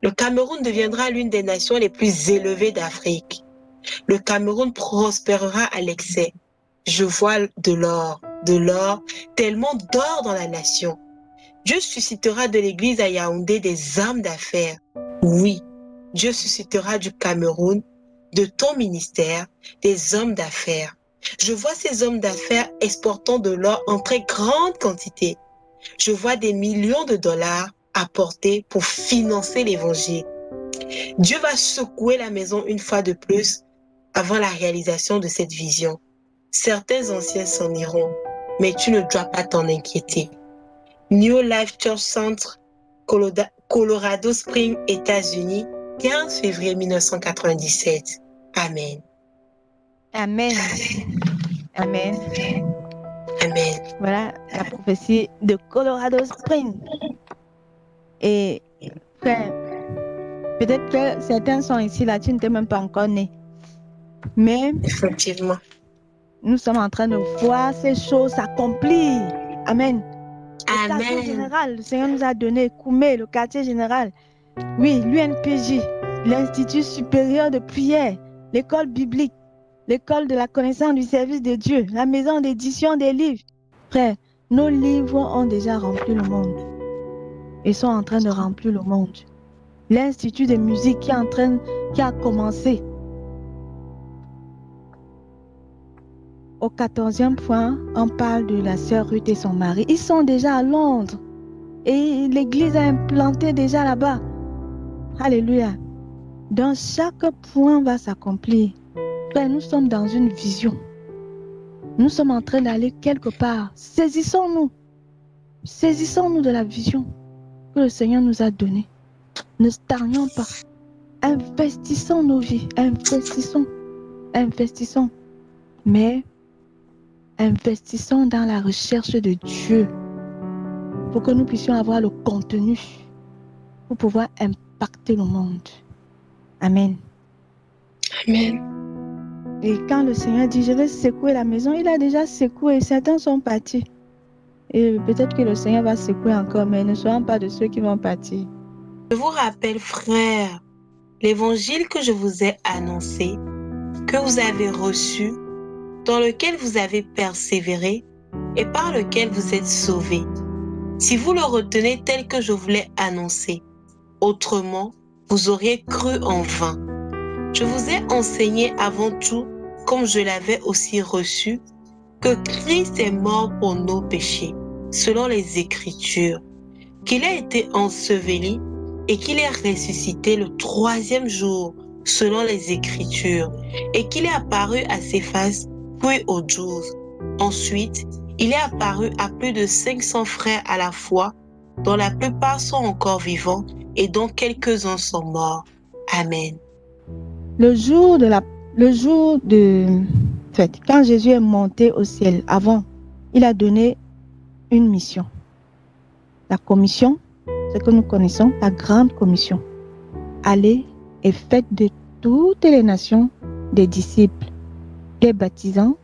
Le Cameroun deviendra l'une des nations les plus élevées d'Afrique. Le Cameroun prospérera à l'excès. Je vois de l'or, tellement d'or dans la nation. Dieu suscitera de l'église à Yaoundé des hommes d'affaires. Oui, Dieu suscitera du Cameroun, de ton ministère, des hommes d'affaires. Je vois ces hommes d'affaires exportant de l'or en très grande quantité. Je vois des millions de dollars apportés pour financer l'évangile. Dieu va secouer la maison une fois de plus avant la réalisation de cette vision. Certains anciens s'en iront, mais tu ne dois pas t'en inquiéter. New Life Church Center, Colorado Springs, États-Unis, 15 février 1997. Amen. Amen. Amen. Amen. Voilà la prophétie de Colorado Springs. Et frère, peut-être que certains sont ici, là, tu ne t'es même pas encore né. Mais effectivement, nous sommes en train de voir ces choses s'accomplir. Amen. Le quartier général, le Seigneur nous a donné, Koumé, le quartier général. Oui, l'UNPJ, l'Institut supérieur de prière, l'école biblique, l'école de la connaissance du service de Dieu, la maison d'édition des livres. Frère, nos livres ont déjà rempli le monde. Ils sont en train de remplir le monde. L'Institut de musique qui a commencé. Au 14e point, on parle de la sœur Ruth et son mari. Ils sont déjà à Londres. Et l'église a implanté déjà là-bas. Alléluia. Donc chaque point va s'accomplir. Frère, nous sommes dans une vision. Nous sommes en train d'aller quelque part. Saisissons-nous. Saisissons-nous de la vision que le Seigneur nous a donnée. Ne stagnons pas. Investissons nos vies. Investissons. Mais investissons dans la recherche de Dieu pour que nous puissions avoir le contenu pour pouvoir impacter le monde. Amen. Amen. Et quand le Seigneur dit, je vais secouer la maison, il a déjà secoué. Certains sont partis. Et peut-être que le Seigneur va secouer encore, mais ne soyons pas de ceux qui vont partir. Je vous rappelle, frères, l'évangile que je vous ai annoncé, que vous avez reçu, dans lequel vous avez persévéré et par lequel vous êtes sauvés. Si vous le retenez tel que je vous l'ai annoncé, autrement, vous auriez cru en vain. Je vous ai enseigné avant tout, comme je l'avais aussi reçu, que Christ est mort pour nos péchés, selon les Écritures, qu'il a été enseveli et qu'il est ressuscité le 3e jour, selon les Écritures, et qu'il est apparu à Céphas, puis aux 12. Ensuite, il est apparu à plus de 500 frères à la fois, dont la plupart sont encore vivants et dont quelques-uns sont morts. Amen. Quand Jésus est monté au ciel, avant, il a donné une mission. La commission, ce que nous connaissons, la grande commission. Allez et faites de toutes les nations des disciples, les baptisant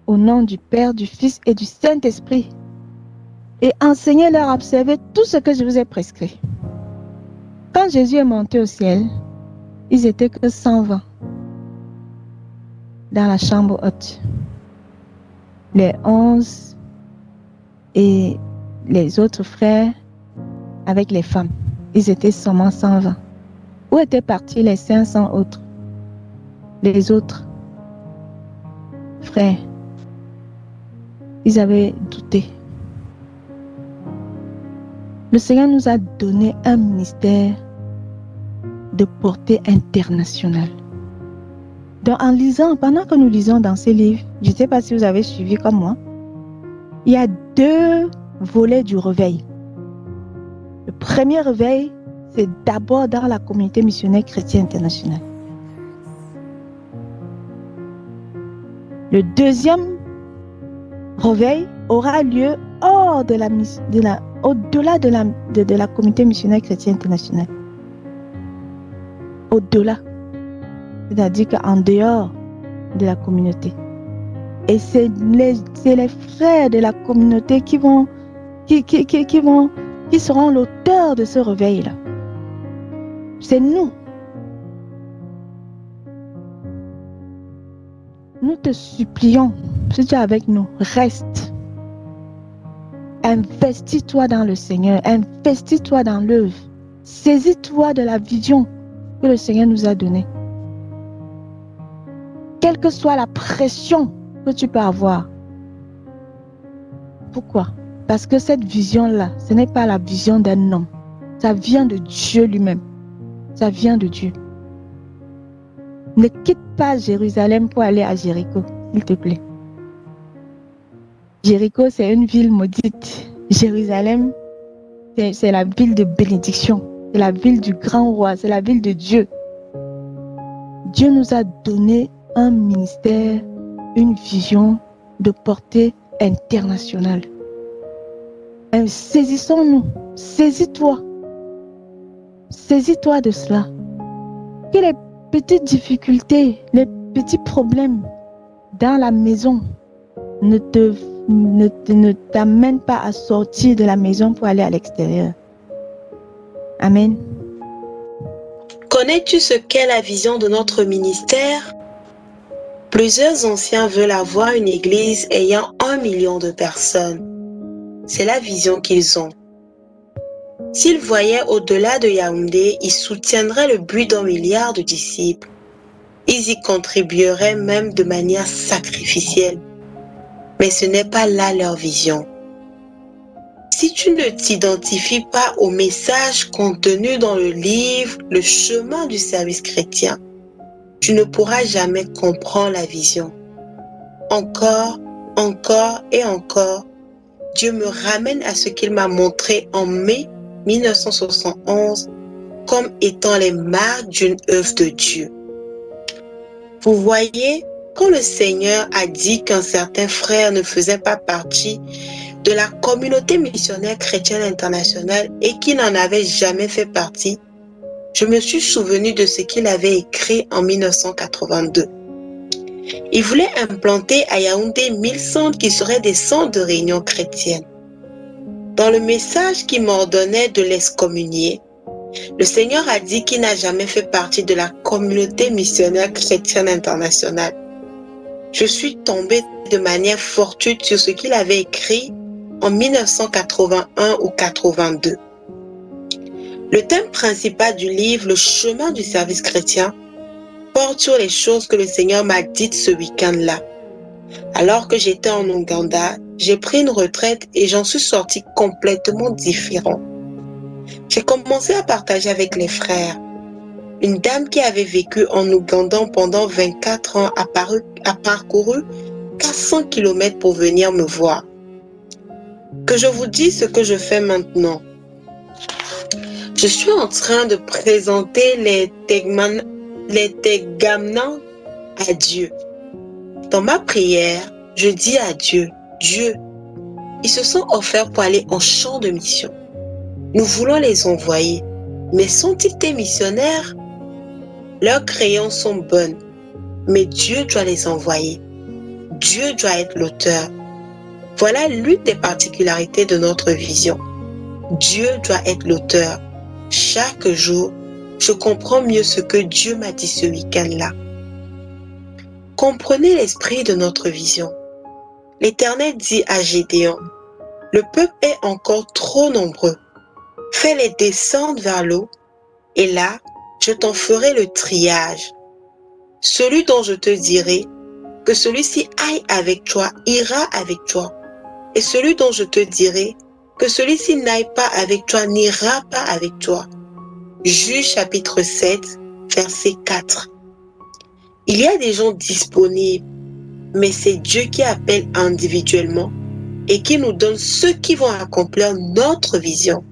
au nom du Père, du Fils et du Saint-Esprit, et enseignez-leur à observer tout ce que je vous ai prescrit. Quand Jésus est monté au ciel, ils étaient que 120 dans la chambre haute. Les 11 et les autres frères avec les femmes, ils étaient seulement 120. Où étaient partis les 500 autres? Les autres frères, ils avaient douté. Le Seigneur nous a donné un ministère de portée internationale. Donc pendant que nous lisons dans ces livres, je ne sais pas si vous avez suivi comme moi, il y a 2 volets du réveil. Le premier réveil, c'est d'abord dans la communauté missionnaire chrétienne internationale. Le deuxième réveil aura lieu au-delà de la communauté missionnaire chrétienne internationale. Au-delà. C'est-à-dire qu'en dehors de la communauté. Et c'est les frères de la communauté qui seront l'auteur de ce réveil-là. C'est nous. Nous te supplions, si tu es avec nous, reste. Investis-toi dans le Seigneur, investis-toi dans l'œuvre. Saisis-toi de la vision que le Seigneur nous a donnée. Quelle que soit la pression que tu peux avoir. Pourquoi? Parce que cette vision-là, ce n'est pas la vision d'un homme. Ça vient de Dieu lui-même. Ça vient de Dieu. Ne quitte pas Jérusalem pour aller à Jéricho, s'il te plaît. Jéricho, c'est une ville maudite. Jérusalem, c'est la ville de bénédiction. C'est la ville du grand roi. C'est la ville de Dieu. Dieu nous a donné un ministère, une vision de portée internationale. Saisissons-nous. Saisis-toi. Saisis-toi de cela. Que les petites difficultés, les petits problèmes dans la maison ne t'amènent pas à sortir de la maison pour aller à l'extérieur. Amen. Connais-tu ce qu'est la vision de notre ministère? Plusieurs anciens veulent avoir une église ayant 1 million de personnes. C'est la vision qu'ils ont. S'ils voyaient au-delà de Yaoundé, ils soutiendraient le but d'1 milliard de disciples. Ils y contribueraient même de manière sacrificielle. Mais ce n'est pas là leur vision. Si tu ne t'identifies pas au message contenu dans le livre « Le chemin du service chrétien », tu ne pourras jamais comprendre la vision. Encore, encore et encore, Dieu me ramène à ce qu'il m'a montré en mai 1971 comme étant les marques d'une œuvre de Dieu. Vous voyez, quand le Seigneur a dit qu'un certain frère ne faisait pas partie de la communauté missionnaire chrétienne internationale et qui n'en avait jamais fait partie, je me suis souvenu de ce qu'il avait écrit en 1982. Il voulait implanter à Yaoundé 1000 centres qui seraient des centres de réunion chrétienne. Dans le message qui m'ordonnait de l'excommunier, le Seigneur a dit qu'il n'a jamais fait partie de la communauté missionnaire chrétienne internationale. Je suis tombée de manière fortuite sur ce qu'il avait écrit en 1981 ou 82. Le thème principal du livre « Le chemin du service chrétien » porte sur les choses que le Seigneur m'a dites ce week-end-là. Alors que j'étais en Ouganda, j'ai pris une retraite et j'en suis sortie complètement différent. J'ai commencé à partager avec les frères. Une dame qui avait vécu en Ouganda pendant 24 ans a parcouru 400 km pour venir me voir. Que je vous dise ce que je fais maintenant. Je suis en train de présenter les Tegamna à Dieu. Dans ma prière, je dis à Dieu, Dieu, ils se sont offerts pour aller en champ de mission. Nous voulons les envoyer, mais sont-ils tes missionnaires? Leurs créances sont bonnes, mais Dieu doit les envoyer. Dieu doit être l'auteur. Voilà l'une des particularités de notre vision. Dieu doit être l'auteur. Chaque jour, je comprends mieux ce que Dieu m'a dit ce week-end-là. Comprenez l'esprit de notre vision. L'Éternel dit à Gédéon, « Le peuple est encore trop nombreux. Fais-les descendre vers l'eau, et là, je t'en ferai le triage. Celui dont je te dirai que celui-ci aille avec toi, ira avec toi. Et celui dont je te dirai que celui-ci n'aille pas avec toi, n'ira pas avec toi. » Juge chapitre 7, verset 4. Il y a des gens disponibles, mais c'est Dieu qui appelle individuellement et qui nous donne ceux qui vont accomplir notre vision.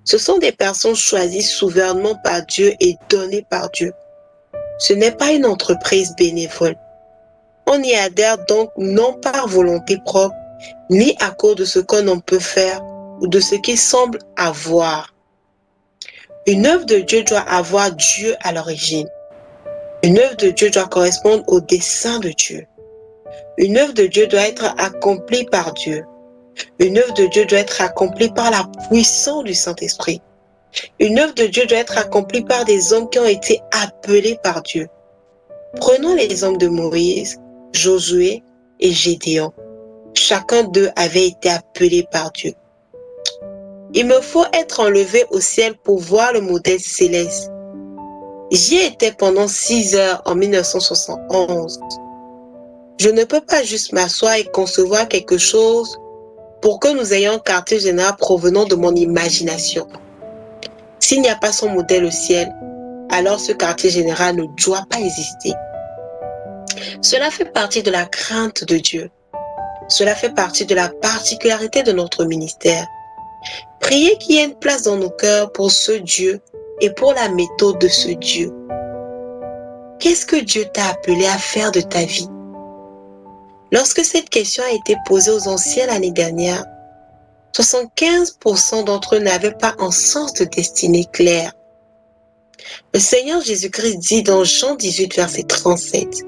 Ce sont des personnes choisies souverainement par Dieu et données par Dieu. Ce n'est pas une entreprise bénévole. On y adhère donc non par volonté propre, ni à cause de ce qu'on en peut faire ou de ce qu'il semble avoir. Une œuvre de Dieu doit avoir Dieu à l'origine. Une œuvre de Dieu doit correspondre au dessein de Dieu. Une œuvre de Dieu doit être accomplie par Dieu. Une œuvre de Dieu doit être accomplie par la puissance du Saint-Esprit. Une œuvre de Dieu doit être accomplie par des hommes qui ont été appelés par Dieu. Prenons les hommes de Moïse, Josué et Gédéon. Chacun d'eux avait été appelé par Dieu. Il me faut être enlevé au ciel pour voir le modèle céleste. J'y étais pendant 6 heures en 1971. Je ne peux pas juste m'asseoir et concevoir quelque chose pour que nous ayons un quartier général provenant de mon imagination. S'il n'y a pas son modèle au ciel, alors ce quartier général ne doit pas exister. Cela fait partie de la crainte de Dieu. Cela fait partie de la particularité de notre ministère. Priez qu'il y ait une place dans nos cœurs pour ce Dieu et pour la méthode de ce Dieu. Qu'est-ce que Dieu t'a appelé à faire de ta vie? Lorsque cette question a été posée aux anciens l'année dernière, 75% d'entre eux n'avaient pas un sens de destinée clair. Le Seigneur Jésus-Christ dit dans Jean 18, verset 37,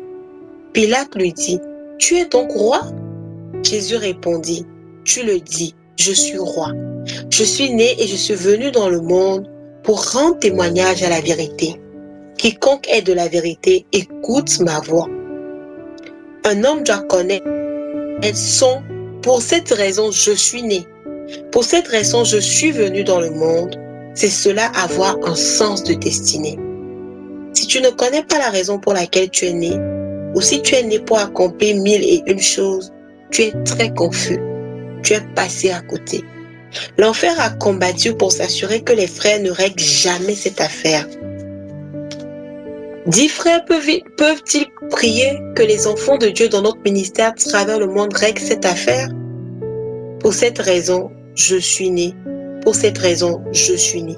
Pilate lui dit, « Tu es donc roi ?» Jésus répondit, « Tu le dis, je suis roi. Je suis né et je suis venu dans le monde pour rendre témoignage à la vérité. Quiconque est de la vérité, écoute ma voix. » Un homme doit connaître son « pour cette raison je suis né ». Pour cette raison je suis venu dans le monde. C'est cela avoir un sens de destinée. Si tu ne connais pas la raison pour laquelle tu es né, ou si tu es né pour accomplir 1001 choses, tu es très confus. Tu es passé à côté. L'enfer a combattu pour s'assurer que les frères ne règlent jamais cette affaire. 10 frères peuvent-ils prier que les enfants de Dieu dans notre ministère à travers le monde règlent cette affaire? Pour cette raison, je suis né. Pour cette raison, je suis né.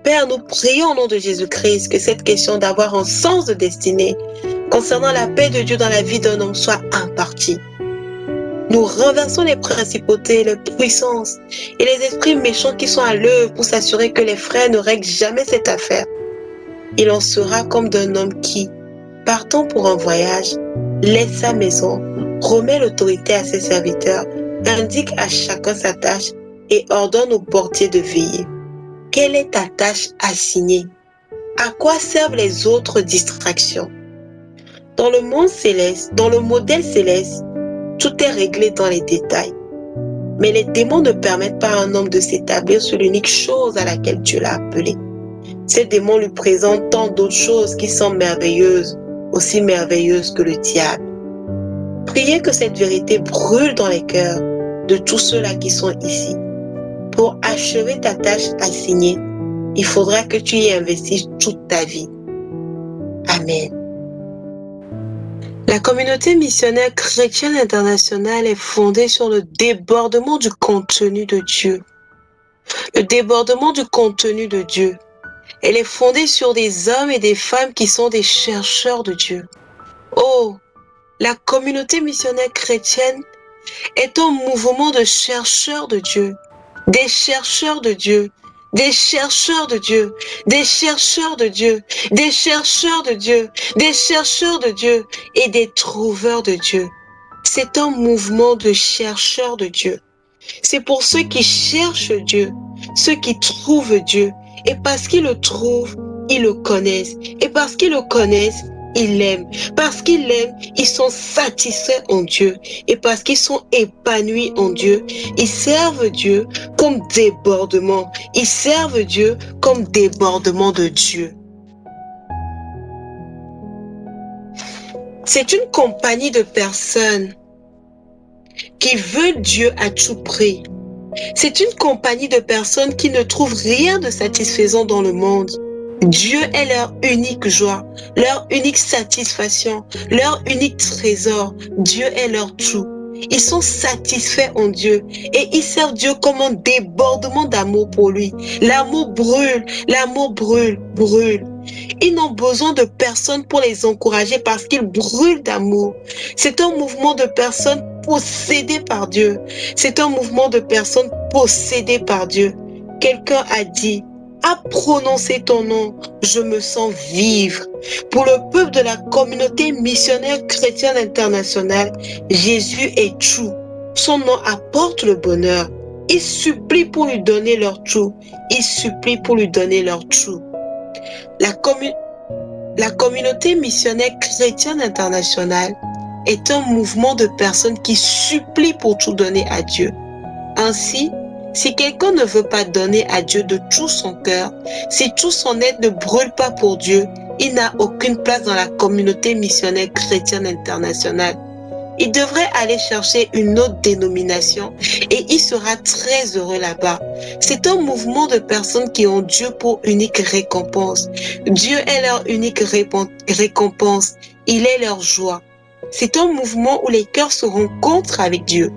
Père, nous prions au nom de Jésus-Christ que cette question d'avoir un sens de destinée concernant la paix de Dieu dans la vie d'un homme soit impartie. Nous renversons les principautés, les puissances et les esprits méchants qui sont à l'œuvre pour s'assurer que les frères ne règlent jamais cette affaire. Il en sera comme d'un homme qui, partant pour un voyage, laisse sa maison, remet l'autorité à ses serviteurs, indique à chacun sa tâche et ordonne au portier de veiller. Quelle est ta tâche assignée? À quoi servent les autres distractions? Dans le monde céleste, dans le modèle céleste, tout est réglé dans les détails. Mais les démons ne permettent pas à un homme de s'établir sur l'unique chose à laquelle Dieu l'a appelé. Ces démons lui présentent tant d'autres choses qui sont merveilleuses, aussi merveilleuses que le diable. Priez que cette vérité brûle dans les cœurs de tous ceux-là qui sont ici. Pour achever ta tâche assignée, il faudra que tu y investisses toute ta vie. Amen. La communauté missionnaire chrétienne internationale est fondée sur le débordement du contenu de Dieu. Le débordement du contenu de Dieu. Elle est fondée sur des hommes et des femmes qui sont des chercheurs de Dieu. Oh, la communauté missionnaire chrétienne est un mouvement de chercheurs de Dieu, des chercheurs de Dieu, des chercheurs de Dieu, des chercheurs de Dieu, des chercheurs de Dieu, des chercheurs de Dieu et des trouveurs de Dieu. C'est un mouvement de chercheurs de Dieu. C'est pour ceux qui cherchent Dieu, ceux qui trouvent Dieu. Et parce qu'ils le trouvent, ils le connaissent. Et parce qu'ils le connaissent, ils l'aiment. Parce qu'ils l'aiment, ils sont satisfaits en Dieu. Et parce qu'ils sont épanouis en Dieu, ils servent Dieu comme débordement. Ils servent Dieu comme débordement de Dieu. C'est une compagnie de personnes qui veulent Dieu à tout prix. C'est une compagnie de personnes qui ne trouvent rien de satisfaisant dans le monde. Dieu est leur unique joie, leur unique satisfaction, leur unique trésor. Dieu est leur tout. Ils sont satisfaits en Dieu et ils servent Dieu comme un débordement d'amour pour lui. L'amour brûle, l'amour brûle, brûle. Ils n'ont besoin de personne pour les encourager parce qu'ils brûlent d'amour. C'est un mouvement de personnes possédées par Dieu. C'est un mouvement de personnes possédées par Dieu. Quelqu'un a dit, à prononcer ton nom, je me sens vivre. Pour le peuple de la communauté missionnaire chrétienne internationale, Jésus est tout. Son nom apporte le bonheur. Ils supplient pour lui donner leur tout. Ils supplient pour lui donner leur tout. La communauté missionnaire chrétienne internationale est un mouvement de personnes qui supplient pour tout donner à Dieu. Ainsi, si quelqu'un ne veut pas donner à Dieu de tout son cœur, si tout son être ne brûle pas pour Dieu, il n'a aucune place dans la communauté missionnaire chrétienne internationale. Il devrait aller chercher une autre dénomination et il sera très heureux là-bas. C'est un mouvement de personnes qui ont Dieu pour unique récompense. Dieu est leur unique récompense. Il est leur joie. C'est un mouvement où les cœurs se rencontrent avec Dieu.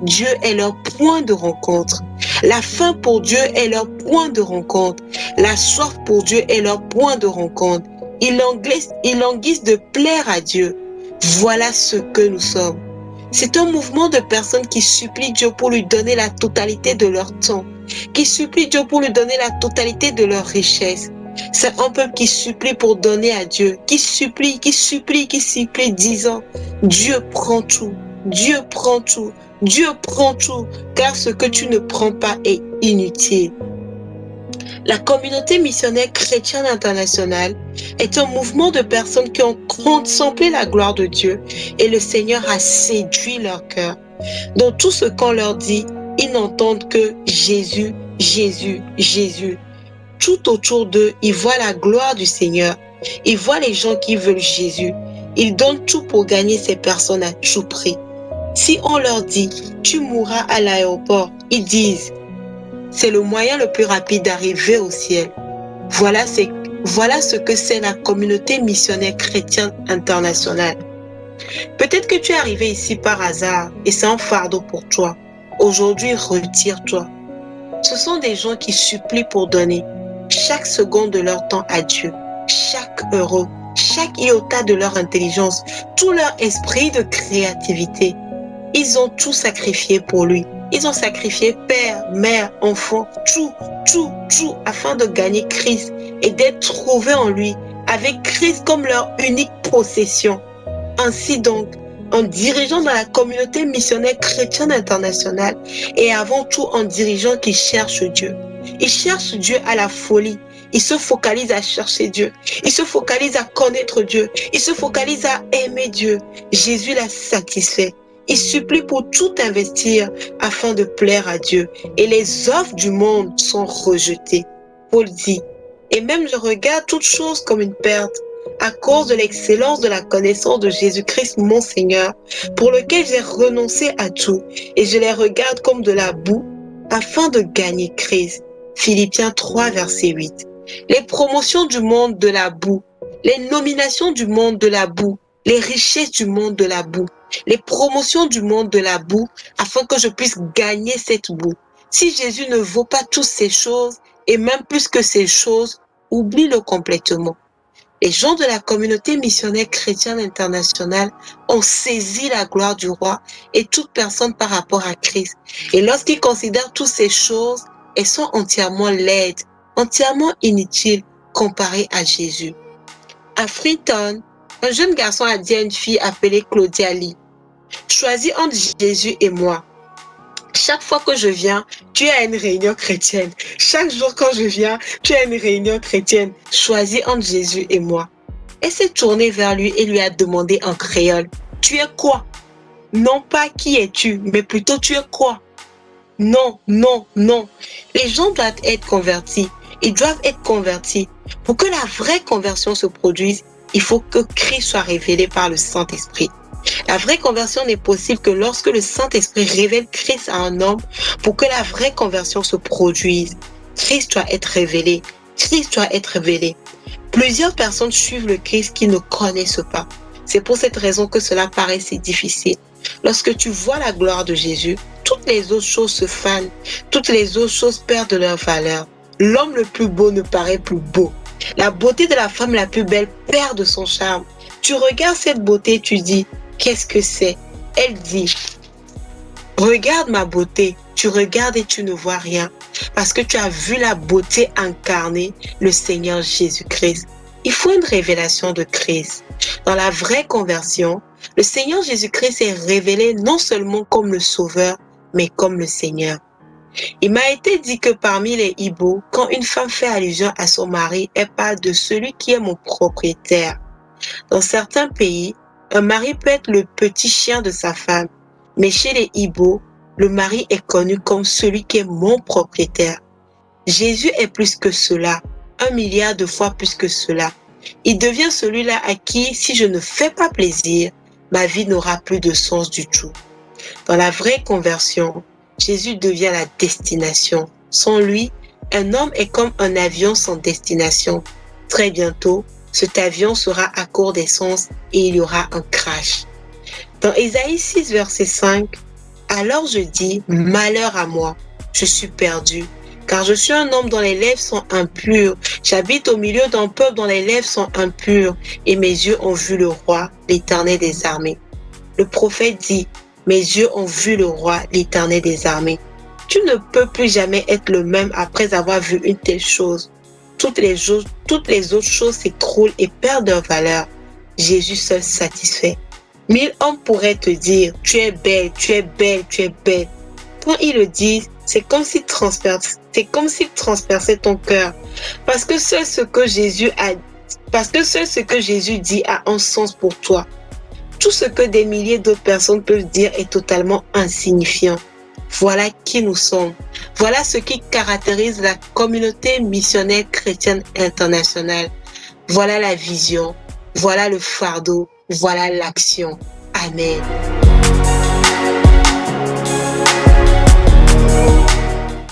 Dieu est leur point de rencontre. La faim pour Dieu est leur point de rencontre. La soif pour Dieu est leur point de rencontre. Ils languissent de plaire à Dieu. Voilà ce que nous sommes. C'est un mouvement de personnes qui supplient Dieu pour lui donner la totalité de leur temps, qui supplient Dieu pour lui donner la totalité de leur richesse. C'est un peuple qui supplie pour donner à Dieu, qui supplie, disant, Dieu prend tout, Dieu prend tout, Dieu prend tout, car ce que tu ne prends pas est inutile. La communauté missionnaire chrétienne internationale est un mouvement de personnes qui ont contemplé la gloire de Dieu et le Seigneur a séduit leur cœur. Dans tout ce qu'on leur dit, ils n'entendent que Jésus, Jésus, Jésus. Tout autour d'eux, ils voient la gloire du Seigneur. Ils voient les gens qui veulent Jésus. Ils donnent tout pour gagner ces personnes à tout prix. Si on leur dit, tu mourras à l'aéroport, ils disent, c'est le moyen le plus rapide d'arriver au ciel. Voilà ce que c'est la communauté missionnaire chrétienne internationale. Peut-être que tu es arrivé ici par hasard et c'est un fardeau pour toi. Aujourd'hui, retire-toi. Ce sont des gens qui supplient pour donner chaque seconde de leur temps à Dieu, chaque euro, chaque iota de leur intelligence, tout leur esprit de créativité. Ils ont tout sacrifié pour lui. Ils ont sacrifié père, mère, enfant, tout, afin de gagner Christ et d'être trouvés en lui, avec Christ comme leur unique possession. Ainsi donc, en dirigeant dans la communauté missionnaire chrétienne internationale et avant tout en dirigeant qui cherche Dieu. Ils cherchent Dieu à la folie. Ils se focalisent à chercher Dieu. Ils se focalisent à connaître Dieu. Ils se focalisent à aimer Dieu. Jésus l'a satisfait. Ils supplient pour tout investir afin de plaire à Dieu. Et les offres du monde sont rejetées. Paul dit, et même je regarde toutes choses comme une perte à cause de l'excellence de la connaissance de Jésus-Christ mon Seigneur, pour lequel j'ai renoncé à tout, et je les regarde comme de la boue, afin de gagner Christ. Philippiens 3, verset 8. Les promotions du monde de la boue, les nominations du monde de la boue, les richesses du monde de la boue, les promotions du monde de la boue, afin que je puisse gagner cette boue. Si Jésus ne vaut pas toutes ces choses, et même plus que ces choses, oublie-le complètement. Les gens de la communauté missionnaire chrétienne internationale ont saisi la gloire du roi et toute personne par rapport à Christ. Et lorsqu'ils considèrent toutes ces choses, elles sont entièrement laides, entièrement inutiles comparées à Jésus. À Freetown, un jeune garçon a dit à une fille appelée Claudia Lee, « Choisis entre Jésus et moi. Chaque fois que je viens, tu es à une réunion chrétienne. Chaque jour quand je viens, tu es à une réunion chrétienne. Choisis entre Jésus et moi. » Elle s'est tournée vers lui et lui a demandé en créole, « Tu es quoi? Non pas qui es-tu, mais plutôt tu es quoi? » Non, non, non. Les gens doivent être convertis. Ils doivent être convertis. Pour que la vraie conversion se produise, il faut que Christ soit révélé par le Saint-Esprit. La vraie conversion n'est possible que lorsque le Saint-Esprit révèle Christ à un homme. Pour que la vraie conversion se produise, Christ doit être révélé. Christ doit être révélé. Plusieurs personnes suivent le Christ qu'ils ne connaissent pas. C'est pour cette raison que cela paraît si difficile. Lorsque tu vois la gloire de Jésus, toutes les autres choses se fanent. Toutes les autres choses perdent leur valeur. L'homme le plus beau ne paraît plus beau. La beauté de la femme la plus belle perd de son charme. Tu regardes cette beauté et tu dis, qu'est-ce que c'est? Elle dit, regarde ma beauté. Tu regardes et tu ne vois rien. Parce que tu as vu la beauté incarnée, le Seigneur Jésus-Christ. Il faut une révélation de Christ. Dans la vraie conversion, le Seigneur Jésus-Christ est révélé non seulement comme le Sauveur, mais comme le Seigneur. Il m'a été dit que parmi les hiboux, quand une femme fait allusion à son mari, elle parle de celui qui est mon propriétaire. Dans certains pays, un mari peut être le petit chien de sa femme, mais chez les hiboux, le mari est connu comme celui qui est mon propriétaire. Jésus est plus que cela, 1 milliard de fois plus que cela. Il devient celui-là à qui, si je ne fais pas plaisir, ma vie n'aura plus de sens du tout. Dans la vraie conversion, Jésus devient la destination. Sans lui, un homme est comme un avion sans destination. Très bientôt, cet avion sera à court d'essence et il y aura un crash. Dans Ésaïe 6, verset 5, « Alors je dis, malheur à moi, je suis perdu, car je suis un homme dont les lèvres sont impures. J'habite au milieu d'un peuple dont les lèvres sont impures, et mes yeux ont vu le roi, l'Éternel des armées. » Le prophète dit, « Mes yeux ont vu le roi, l'Éternel des armées. » Tu ne peux plus jamais être le même après avoir vu une telle chose. Toutes les autres choses s'écroulent et perdent leur valeur. Jésus seul satisfait. 1000 hommes pourraient te dire, tu es belle, tu es belle, tu es belle. Quand ils le disent, c'est comme s'ils transperçaient ton cœur. Parce que seul ce que Jésus dit a un sens pour toi. Tout ce que des milliers d'autres personnes peuvent dire est totalement insignifiant. Voilà qui nous sommes. Voilà ce qui caractérise la communauté missionnaire chrétienne internationale. Voilà la vision. Voilà le fardeau. Voilà l'action. Amen.